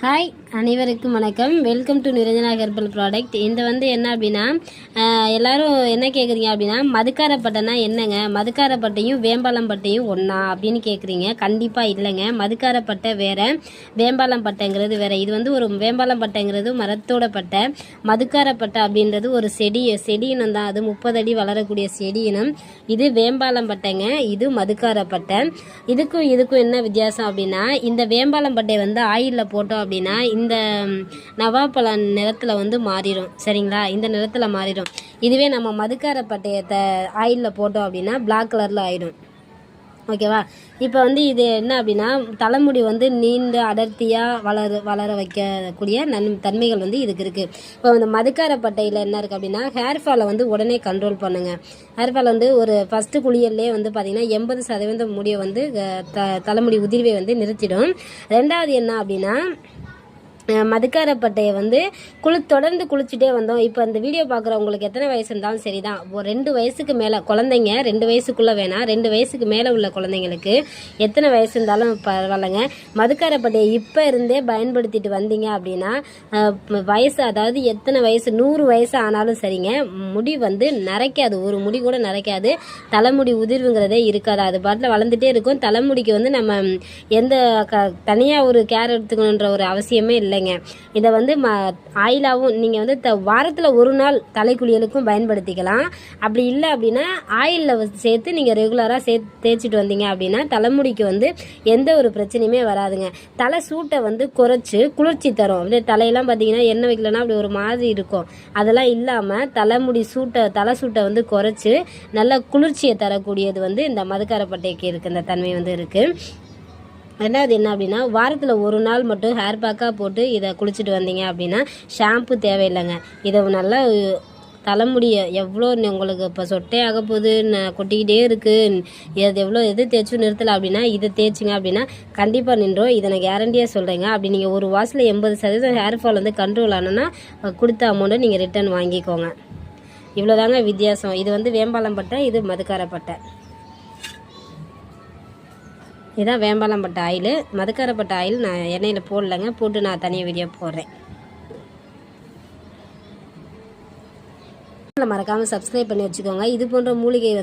Hi அனைவருக்கும் வணக்கம். Welcome to Niranjana herbal product. இந்த என்ன அப்படின்னா எல்லோரும் என்ன கேட்குறீங்க அப்படின்னா மதுக்காரப்பட்டைனா என்னங்க, மதுக்காரப்பட்டையும் வேம்பாலம்பட்டையும் ஒன்றா அப்படின்னு கேட்குறீங்க. கண்டிப்பாக இல்லைங்க. மதுக்காரப்பட்டை வேறு, வேம்பாலம்பட்டைங்கிறது வேறு. இது ஒரு வேம்பாலம்பட்டைங்கிறது மரத்தோட பட்டை, மதுக்காரப்பட்டை அப்படின்றது ஒரு செடியினம் தான். அது 30 அடி வளரக்கூடிய செடியினம். இது வேம்பாலம்பட்டைங்க, இது மதுக்காரப்பட்டை. இதுக்கும் என்ன வித்தியாசம் அப்படின்னா, இந்த வேம்பாலம்பட்டை ஆயிலில் போட்டோம் அப்படின்னா இந்த நவாப்பழ நிறத்தில் மாறிடும். சரிங்களா, இந்த நிறத்தில் மாறிடும். இதுவே நம்ம மதுக்கார பட்டையத்தை ஆயிலில் போட்டோம் அப்படின்னா பிளாக் கலரில் ஆயிடும். ஓகேவா. இப்போ இது என்ன அப்படின்னா தலைமுடி நீண்ட அடர்த்தியாக வளர வைக்கக்கூடிய தன்மைகள் இதுக்கு இருக்குது. இப்போ இந்த மதுக்கார பட்டையில் என்ன இருக்குது அப்படின்னா ஹேர் ஃபாலை உடனே கண்ட்ரோல் பண்ணுங்க. ஹேர் ஃபால் ஒரு ஃபஸ்ட்டு குளியல்லே பார்த்திங்கன்னா 80% முடியை தலைமுடி உதிர்வை நிறுத்திடும். ரெண்டாவது என்ன அப்படின்னா மதுக்காரப்பட்டையை தொடர்ந்து குளிச்சுட்டே வந்தோம். இப்போ அந்த வீடியோ பார்க்குறவங்களுக்கு எத்தனை வயசு இருந்தாலும் சரி தான், ஒரு 2 வயசுக்கு மேலே குழந்தைங்க, 2 வயசுக்குள்ளே வேணாம், 2 வயசுக்கு மேலே உள்ள குழந்தைங்களுக்கு எத்தனை வயசு இருந்தாலும் பரவாயில்லைங்க. மதுக்காரப்பட்டையை இப்போ இருந்தே பயன்படுத்திட்டு வந்தீங்க அப்படின்னா வயசு, அதாவது எத்தனை வயசு, 100 வயசு ஆனாலும் சரிங்க, முடி நரைக்காது, ஒரு முடி கூட நரைக்காது. தலைமுடி உதிர்வுங்கிறதே இருக்காது. அது பாட்டில் வளர்ந்துட்டே இருக்கும். தலைமுடிக்கு நம்ம எந்த தனியாக ஒரு கேர் எடுத்துக்கணுன்ற ஒரு அவசியமே இல்லை. இதை ஆயிலாகவும் நீங்கள் வாரத்தில் ஒரு நாள் தலைக்குளியலுக்கும் பயன்படுத்திக்கலாம். அப்படி இல்லை அப்படின்னா ஆயிலில் சேர்த்து நீங்கள் ரெகுலராக தேய்ச்சிட்டு வந்தீங்க அப்படின்னா தலைமுடிக்கு எந்த ஒரு பிரச்சனையுமே வராதுங்க. தலை சூட்டை குறைச்சி குளிர்ச்சி தரும். அப்படியே தலையெல்லாம் பார்த்தீங்கன்னா எண்ணெய் வைக்கலன்னா அப்படி ஒரு மாதிரி இருக்கும். அதெல்லாம் இல்லாமல் தலை சூட்டை குறைச்சி நல்ல குளிர்ச்சியை தரக்கூடியது இந்த மதுக்காரப்பட்டைக்கு இருக்குது. இந்த தன்மை இருக்குது. ரெண்டாவது என்ன அப்படின்னா வாரத்தில் ஒரு நாள் மட்டும் ஹேர் பேக்காக போட்டு இதை குளிச்சுட்டு வந்தீங்க அப்படின்னா ஷாம்பு தேவையில்லைங்க. இதை நல்லா தலைமுடியை எவ்வளோ உங்களுக்கு இப்போ சொட்டையாக போகுது, கொட்டிக்கிட்டே இருக்குது, எது தேய்ச்சி நிறுத்தலை அப்படின்னா இதை தேய்ச்சிங்க அப்படின்னா கண்டிப்பாக நின்றோம். இதை நான் கேரண்டியாக சொல்கிறேங்க. அப்படி நீங்கள் ஒரு வாரத்தில் 80% ஹேர் ஃபால் கண்ட்ரோல் ஆனோன்னா கொடுத்த அமௌண்ட்டை நீங்கள் ரிட்டர்ன் வாங்கிக்கோங்க. இவ்வளோதாங்க வித்தியாசம். இது வேம்பாலம்பட்டை, இது மதுக்காரப்பட்டை. இதான் வேம்பாலம்பட்டை ஆயில். மதுக்காரப்பட்டை ஆயில் நான் எண்ணெயில் போடலைங்க, போட்டு நான் தனியாக வீடியோ போடுறேன். மறக்காமல் சப்ஸ்கிரைப் பண்ணி வச்சுக்கோங்க. இது போன்ற மூலிகை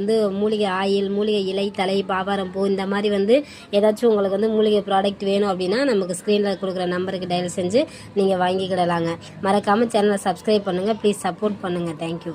மூலிகை ஆயில், மூலிகை இலை, தலை, பாவாரம் பூ, இந்த மாதிரி ஏதாச்சும் உங்களுக்கு மூலிகை ப்ராடக்ட் வேணும் அப்படின்னா நமக்கு ஸ்க்ரீனில் கொடுக்குற நம்பருக்கு டயல் செஞ்சு நீங்கள் வாங்கிக்கிடலாங்க. மறக்காமல் சேனலை சப்ஸ்கிரைப் பண்ணுங்கள். ப்ளீஸ் சப்போர்ட் பண்ணுங்கள். தேங்க்யூ.